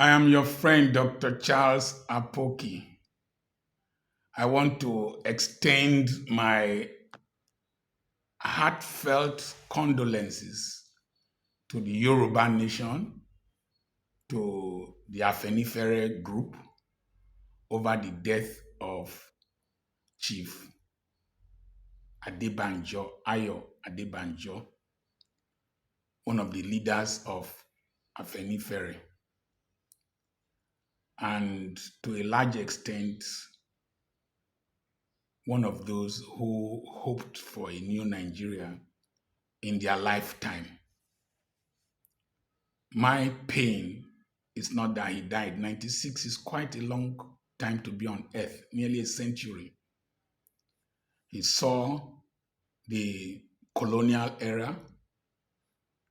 I am your friend, Dr. Charles Apoki. I want to extend my heartfelt condolences to the Yoruba nation, to the Afenifere group over the death of Chief Adebanjo, Ayo Adebanjo, one of the leaders of Afenifere, and to a large extent, one of those who hoped for a new Nigeria in their lifetime. My pain is not that he died. 96 is quite a long time to be on earth, nearly a century. He saw the colonial era,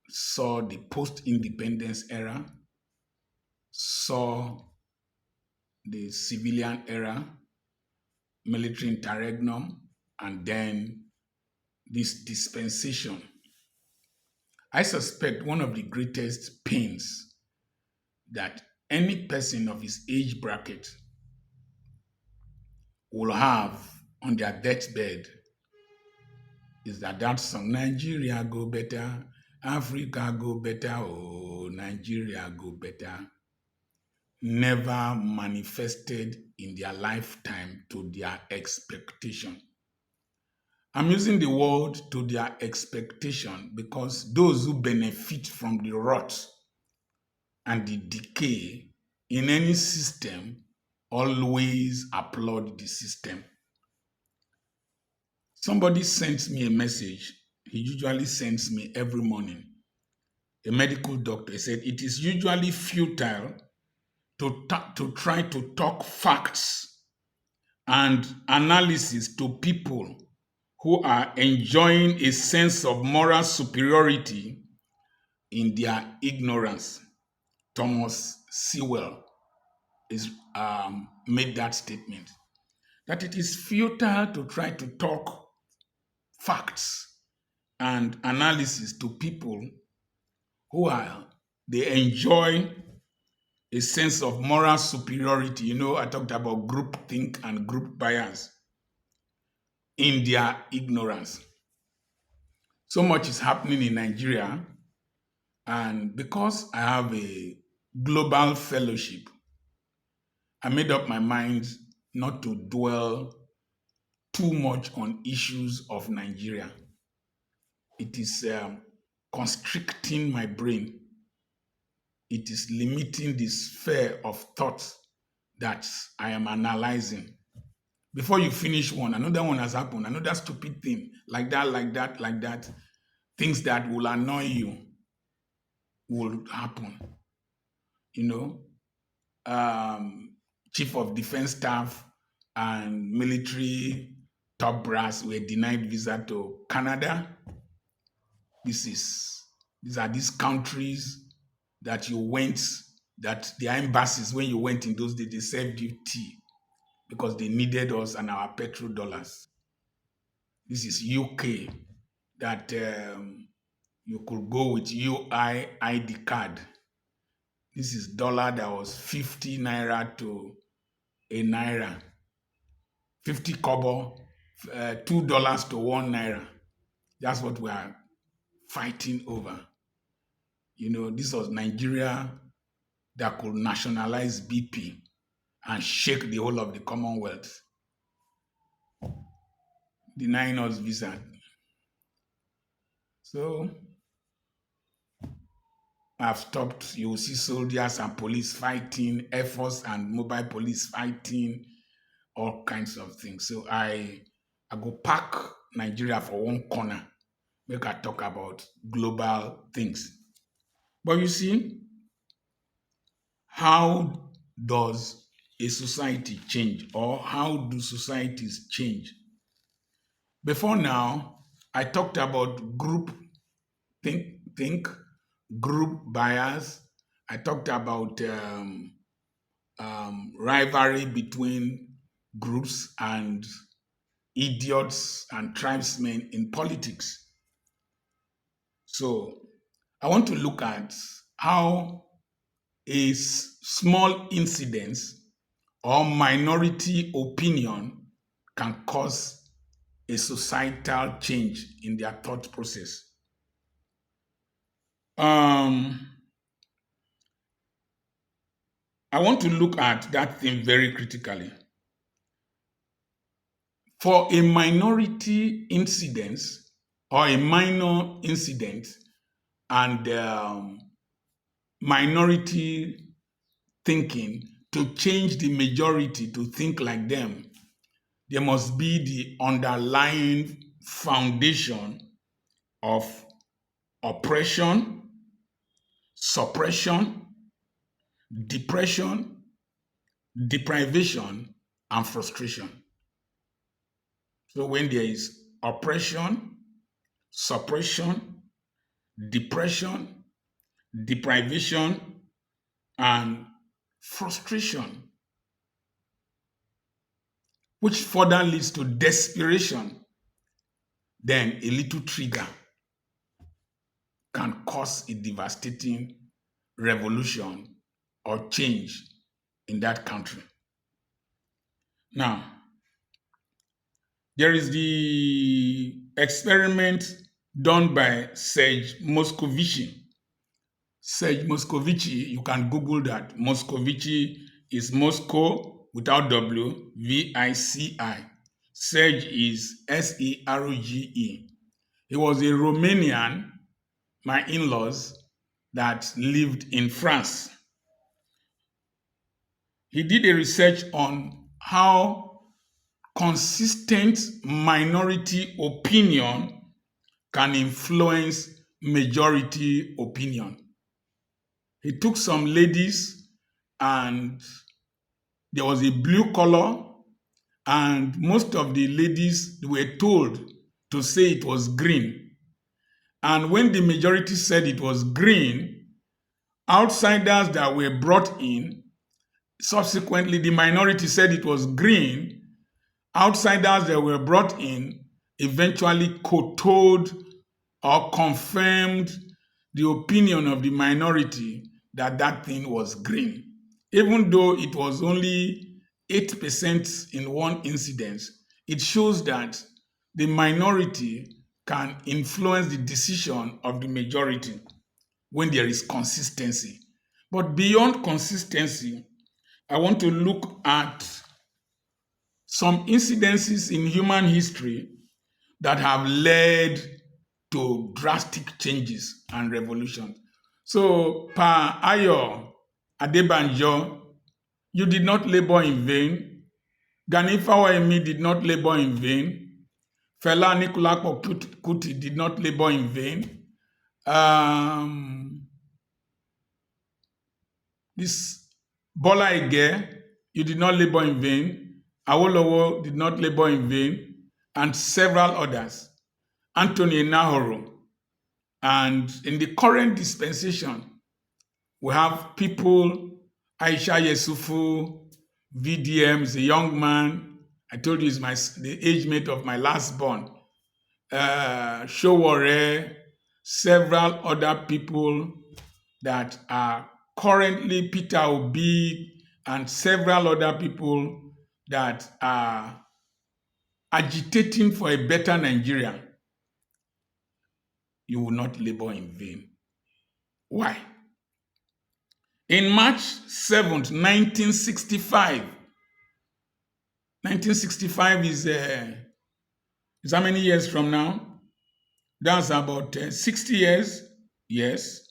saw the post-independence era, saw the civilian era, military interregnum, and then this dispensation. I suspect one of the greatest pains that any person of his age bracket will have on their deathbed is that song, Nigeria go better, Africa go better, oh, Nigeria go better, never manifested in their lifetime to their expectation. I'm using the word to their expectation because those who benefit from the rot and the decay in any system always applaud the system. Somebody sends me a message. He usually sends me every morning. A medical doctor said it is usually futile to try to talk facts and analysis to people who are enjoying a sense of moral superiority in their ignorance. Thomas Sewell is made that statement, that it is futile to try to talk facts and analysis to people who are, they enjoy a sense of moral superiority. You know, I talked about group think and group bias in their ignorance. So much is happening in Nigeria, and because I have a global fellowship, I made up my mind not to dwell too much on issues of Nigeria. It is constricting my brain. It is limiting the sphere of thought that I am analyzing. Before you finish one, another one has happened, another stupid thing, like that, like that, like that. Things that will annoy you will happen. You know, Chief of Defense Staff and military top brass were denied visa to Canada. These are these countries that you went, that their embassies, when you went in those days, they served you tea because they needed us and our petrodollars. This is UK that you could go with UI ID card. This is dollar that was 50 naira to a naira, 50 kobo, $2 to 1 naira. That's what we are fighting over. You know, this was Nigeria that could nationalize BP and shake the whole of the Commonwealth, denying us visa. So I've stopped. You will see soldiers and police fighting, Air Force and mobile police fighting, all kinds of things. So I go pack Nigeria for one corner, make I talk about global things. But you see, how does a society change, or how do societies change? Before now, I talked about group think, group bias. I talked about rivalry between groups and idiots and tribesmen in politics. So I want to look at how a small incident or minority opinion can cause a societal change in their thought process. Um, I want to look at that thing very critically. For a minority incident or a minor incident and minority thinking to change the majority to think like them, there must be the underlying foundation of oppression, suppression, depression, deprivation, and frustration. So when there is oppression, suppression, depression, deprivation, and frustration, which further leads to desperation, then a little trigger can cause a devastating revolution or change in that country. Now, there is the experiment done by Serge Moscovici. Serge Moscovici, you can Google that. Moscovici is Moscow without W, V-I-C-I. Serge is S-E-R-G-E. He was a Romanian, my in-laws, that lived in France. He did a research on how consistent minority opinion can influence majority opinion. He took some ladies and there was a blue color, and most of the ladies were told to say it was green. And when the majority said it was green, outsiders that were brought in, subsequently the minority said it was green, outsiders that were brought in eventually kowtowed or confirmed the opinion of the minority that that thing was green. Even though it was only 8% in one incidence, it shows that the minority can influence the decision of the majority when there is consistency. But beyond consistency, I want to look at some incidences in human history that have led to drastic changes and revolutions. So, Pa Ayo Adebanjo, you did not labor in vain. Gani Fawayemi did not labor in vain. Fela Anikulapo Kuti did not labor in vain. This Bola Ige, you did not labor in vain. Awolowo did not labor in vain, and several others. Anthony Nahoro. And in the current dispensation, we have people, Aisha Yesufu, VDM is a young man. I told you he's the age mate of my last born. Showore, several other people that are currently Peter Obi, and several other people that are agitating for a better Nigeria. You will not labor in vain. Why? In March 7th, 1965, 1965 is how many years from now? That's about 60 years. Yes.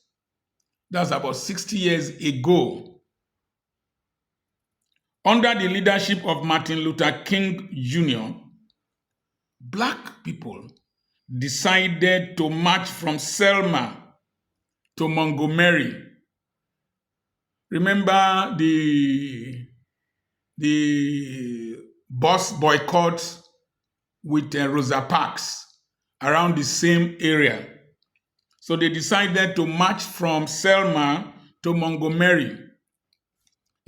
That's about 60 years ago. Under the leadership of Martin Luther King Jr., Black people decided to march from Selma to Montgomery. Remember the bus boycott with Rosa Parks around the same area. So they decided to march from Selma to Montgomery,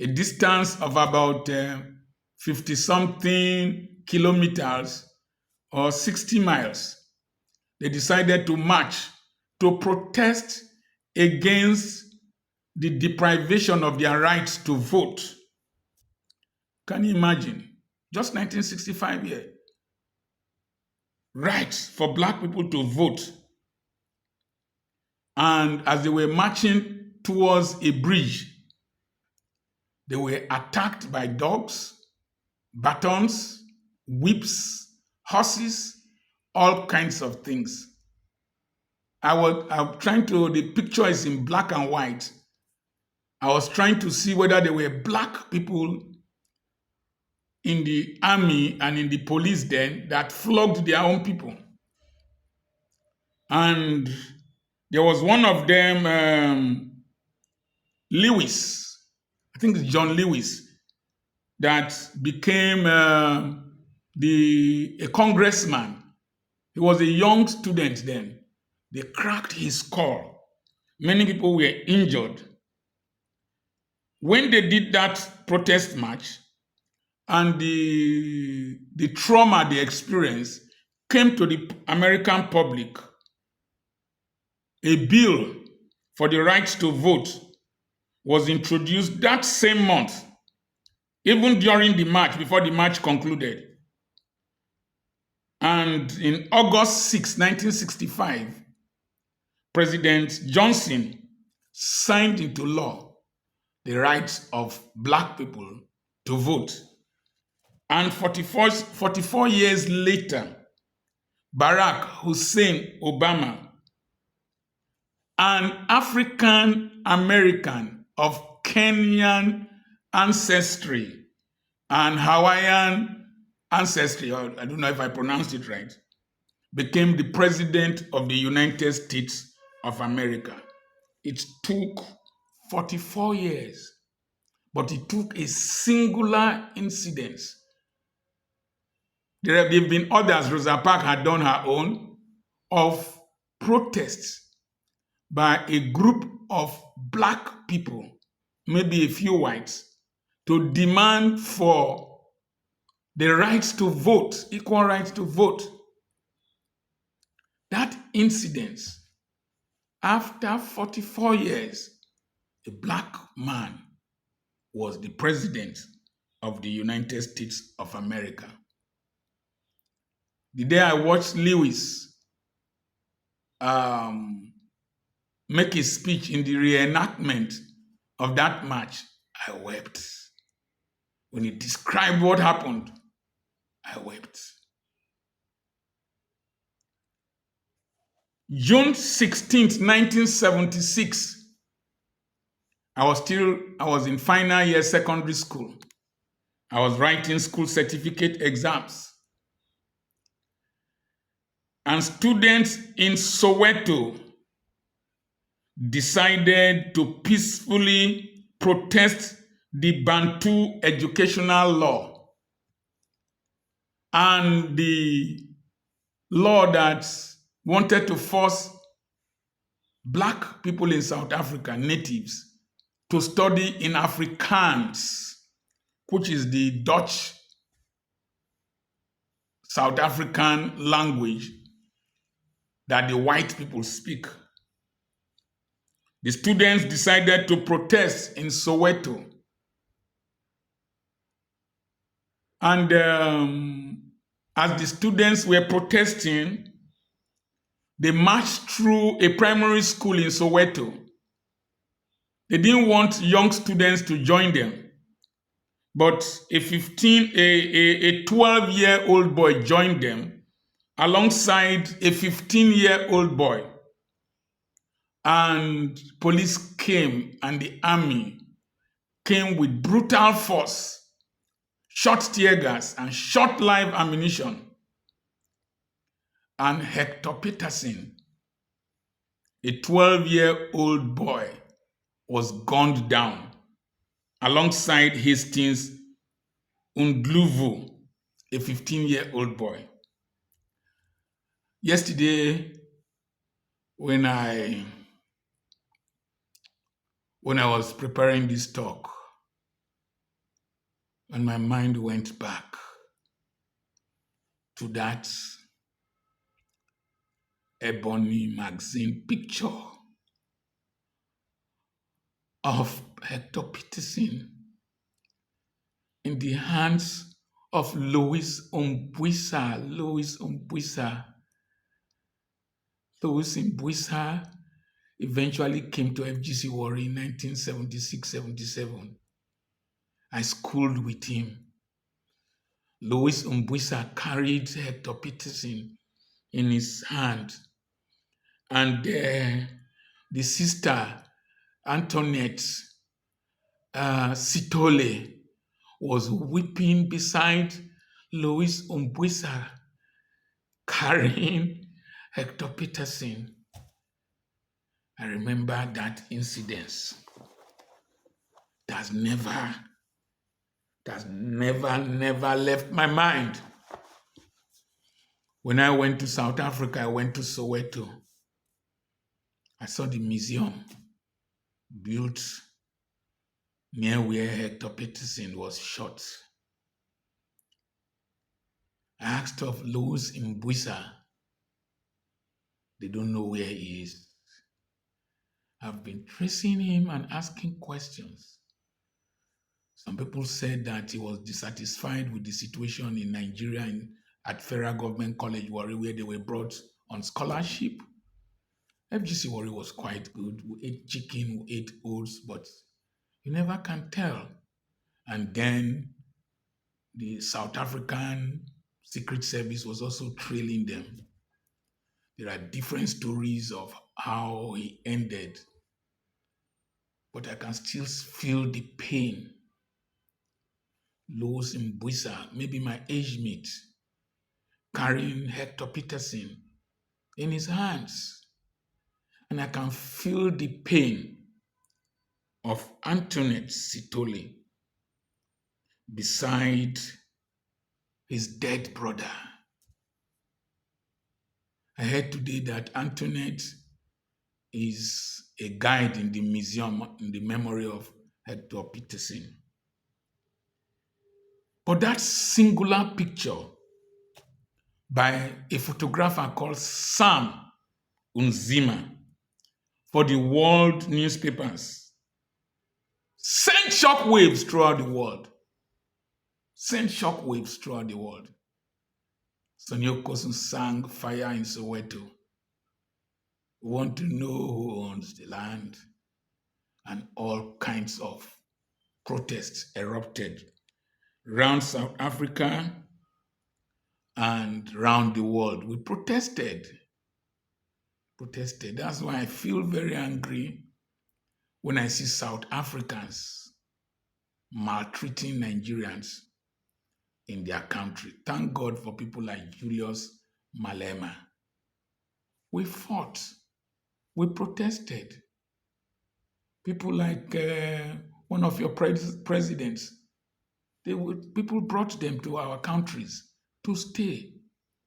a distance of about 50-something kilometers or 60 miles. They decided to march to protest against the deprivation of their rights to vote. Can you imagine? Just 1965 here. Rights for black people to vote. And as they were marching towards a bridge, they were attacked by dogs, batons, whips, horses, all kinds of things. I'm trying to, the picture is in black and white. I was trying to see whether there were black people in the army and in the police then that flogged their own people. And there was one of them, Lewis, I think it's John Lewis, that became a congressman. He was a young student then. They cracked his skull. Many people were injured. When they did that protest march and the trauma they experienced came to the American public, a bill for the right to vote was introduced that same month, even during the march, before the march concluded. And in August 6, 1965, President Johnson signed into law the rights of black people to vote. And 44 years later, Barack Hussein Obama, an African American of Kenyan ancestry and Hawaiian ancestry, or I don't know if I pronounced it right, became the president of the United States of America. It took 44 years, but it took a singular incident. There have been others. Rosa Parks had done her own, of protests by a group of black people, maybe a few whites, to demand for the rights to vote, equal rights to vote. That incident, after 44 years, a black man was the president of the United States of America. The day I watched Lewis make his speech in the reenactment of that march, I wept. When he described what happened, I wept. June 16th, 1976, I was in final year secondary school. I was writing school certificate exams. And students in Soweto decided to peacefully protest the Bantu educational law and the law that wanted to force black people in South Africa, natives, to study in Afrikaans, which is the Dutch South African language that the white people speak. The students decided to protest in Soweto. And as the students were protesting, they marched through a primary school in Soweto. They didn't want young students to join them. But a 12-year-old boy joined them alongside a 15-year-old boy. And police came and the army came with brutal force, shot tear gas and shot live ammunition. And Hector Peterson, a 12-year-old boy, was gunned down alongside Hastings Undluvu, a 15-year-old boy. Yesterday, when I was preparing this talk, and my mind went back to that Ebony magazine picture of Hector Peterson in the hands of Louis Umbuisa. Louis Umbuisa eventually came to FGC Warri in 1976-77. I schooled with him. Louis Umbuisa carried Hector Peterson in his hand, and the sister Antoinette Sitole was weeping beside Louis Umbuisa carrying Hector Peterson. I remember that incident. That's never left my mind. When I went to South Africa, I went to Soweto. I saw the museum built near where Hector Peterson was shot. I asked of Louis Umbuisa. They don't know where he is. I've been tracing him and asking questions. Some people said that he was dissatisfied with the situation in Nigeria at Federal Government College Warri, where they were brought on scholarship. FGC Warri was quite good. We ate chicken, we ate oats, but you never can tell. And then the South African Secret Service was also trailing them. There are different stories of how he ended, but I can still feel the pain. Louis Umbuisa, maybe my age mate, carrying Hector Peterson in his hands. And I can feel the pain of Antoinette Sitole beside his dead brother. I heard today that Antoinette is a guide in the museum in the memory of Hector Peterson. But that singular picture by a photographer called Sam Unzima for the world newspapers sent shockwaves throughout the world. Sonny Okosun sang Fire in Soweto. We want to know who owns the land. And all kinds of protests erupted around South Africa and around the world. We protested. That's why I feel very angry when I see South Africans maltreating Nigerians in their country. Thank God for people like Julius Malema. We fought. We protested. People like one of your presidents, people brought them to our countries to stay,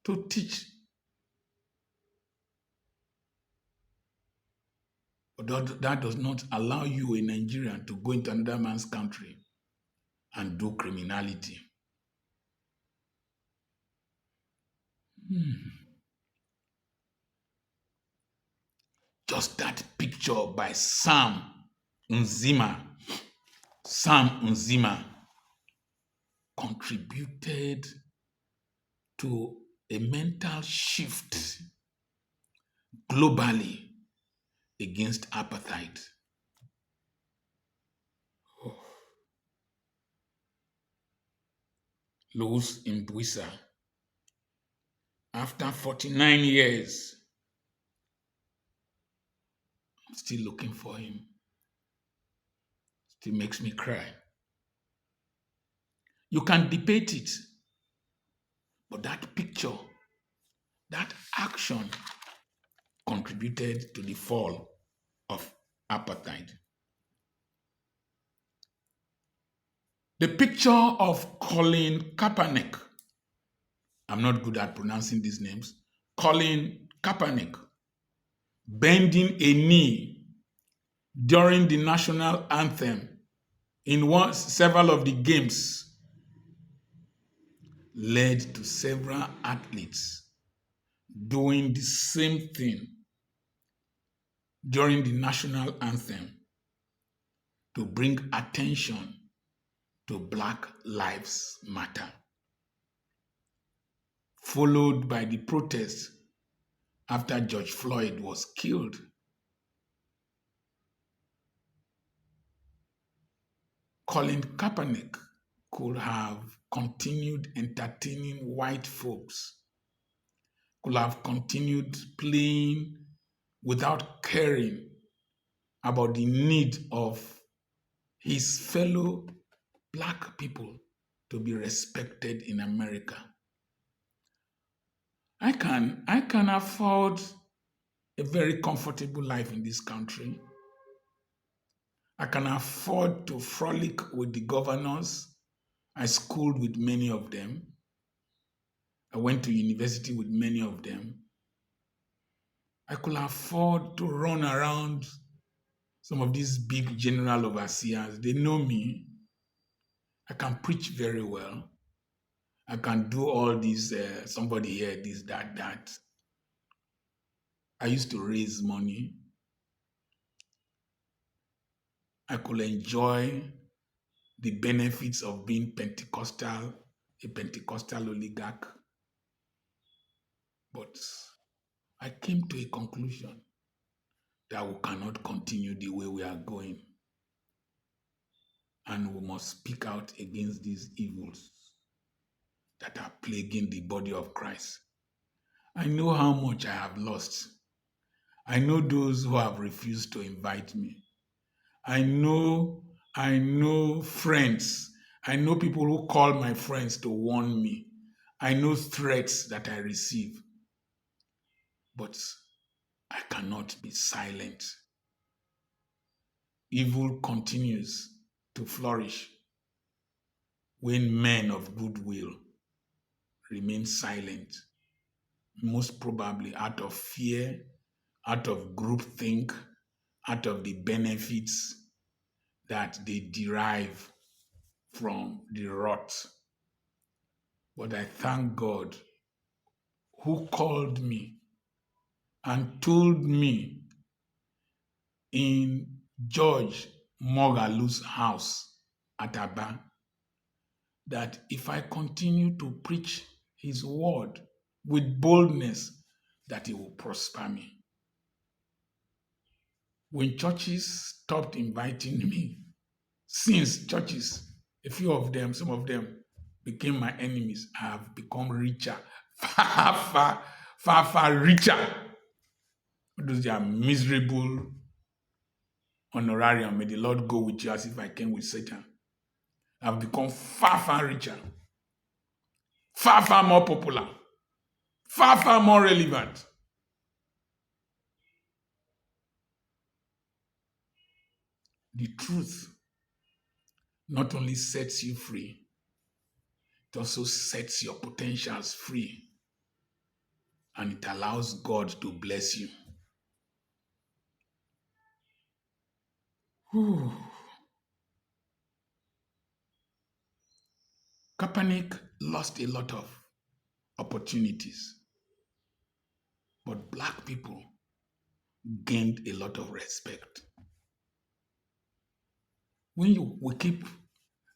to teach. But that does not allow you, a Nigerian, to go into another man's country and do criminality. Just that picture by Sam Unzima contributed to a mental shift globally against apartheid. Louis Umbuisa, after 49 years, I'm still looking for him. Still makes me cry. You can debate it, but that picture, that action contributed to the fall of apartheid. The picture of Colin Kaepernick, I'm not good at pronouncing these names, Colin Kaepernick bending a knee during the national anthem in several of the games led to several athletes doing the same thing during the national anthem to bring attention to Black Lives Matter, followed by the protests after George Floyd was killed. Colin Kaepernick could have continued entertaining white folks, could have continued playing without caring about the need of his fellow Black people to be respected in America. I can afford a very comfortable life in this country. I can afford to frolic with the governors. I schooled with many of them. I went to university with many of them. I could afford to run around some of these big general overseers. They know me. I can preach very well. I can do all these, somebody here, this, that, that. I used to raise money. I could enjoy the benefits of being Pentecostal, a Pentecostal oligarch. But I came to a conclusion that we cannot continue the way we are going. And we must speak out against these evils that are plaguing the body of Christ. I know how much I have lost. I know those who have refused to invite me. I know friends. I know people who call my friends to warn me. I know threats that I receive. But I cannot be silent. Evil continues to flourish when men of goodwill remain silent, most probably out of fear, out of groupthink, out of the benefits that they derive from the rot. But I thank God who called me and told me in George Mogalu's house at Aba that if I continue to preach his word with boldness, that he will prosper me. When churches stopped inviting me, since churches, a few of them, some of them became my enemies, I have become richer, far richer. Those are miserable honorarium. May the Lord go with you as if I came with Satan. I've become far richer, far more popular, far more relevant. The truth not only sets you free, it also sets your potentials free, and it allows God to bless you. Whew. Kaepernick lost a lot of opportunities, but Black people gained a lot of respect. When we keep